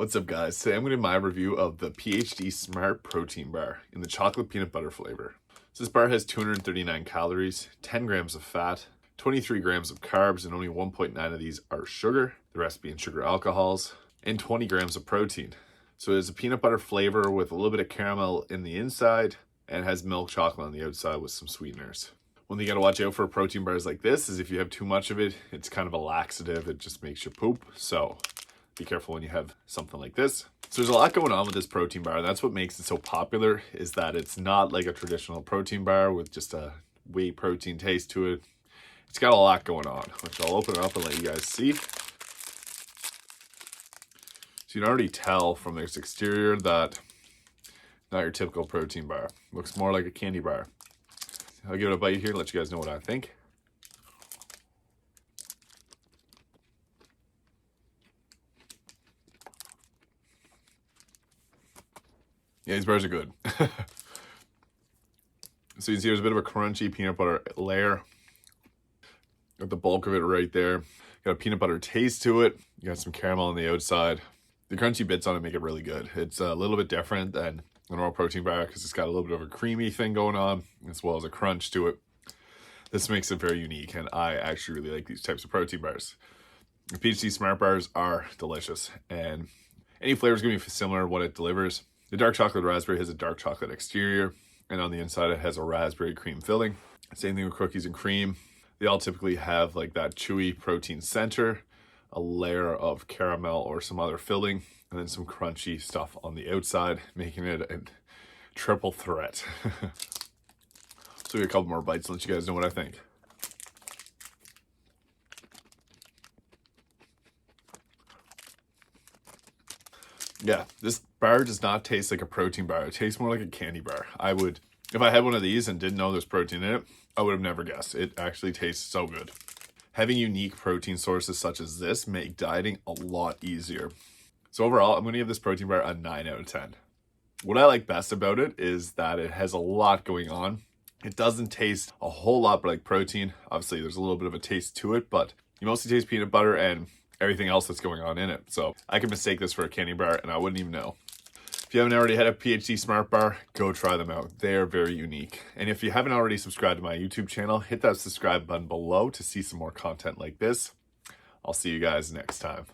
What's up, guys? Today I'm going to do my review of the PhD Smart Protein Bar in the chocolate peanut butter flavor. So this bar has 239 calories, 10 grams of fat, 23 grams of carbs, and only 1.9 of these are sugar, the rest being sugar alcohols, and 20 grams of protein. So it has a peanut butter flavor with a little bit of caramel in the inside and has milk chocolate on the outside with some sweeteners. One thing you gotta watch out for protein bars like this is if you have too much of it, it's kind of a laxative. It just makes you poop. So be careful when you have something like this. So there's a lot going on with this protein bar. That's what makes it so popular, is that it's not like a traditional protein bar with just a whey protein taste to it. It's got a lot going on, which I'll open it up and let you guys see. So you can already tell from this exterior that not your typical protein bar. Looks more like a candy bar. I'll give it a bite here and let you guys know what I think. Yeah, these bars are good. So you can see there's a bit of a crunchy peanut butter layer. Got the bulk of it right there. Got a peanut butter taste to it. You got some caramel on the outside. The crunchy bits on it make it really good. It's a little bit different than a normal protein bar because it's got a little bit of a creamy thing going on as well as a crunch to it. This makes it very unique, and I actually really like these types of protein bars. The PhD Smart Bars are delicious, and any flavor is going to be similar to what it delivers. The dark chocolate raspberry has a dark chocolate exterior, and on the inside it has a raspberry cream filling. Same thing with cookies and cream. They all typically have like that chewy protein center, a layer of caramel or some other filling, and then some crunchy stuff on the outside, making it a triple threat. So a couple more bites and let you guys know what I think. Yeah, this bar does not taste like a protein bar. It tastes more like a candy bar. If I had one of these and didn't know there's protein in it, I would have never guessed. It actually tastes so good. Having unique protein sources such as this make dieting a lot easier. So overall, I'm going to give this protein bar a 9 out of 10. What I like best about it is that it has a lot going on. It doesn't taste a whole lot like protein. Obviously, there's a little bit of a taste to it, but you mostly taste peanut butter and everything else that's going on in it. So I could mistake this for a candy bar and I wouldn't even know. If you haven't already had a PhD Smart Bar, go try them out. They're very unique. And if you haven't already subscribed to my YouTube channel, hit that subscribe button below to see some more content like this. I'll see you guys next time.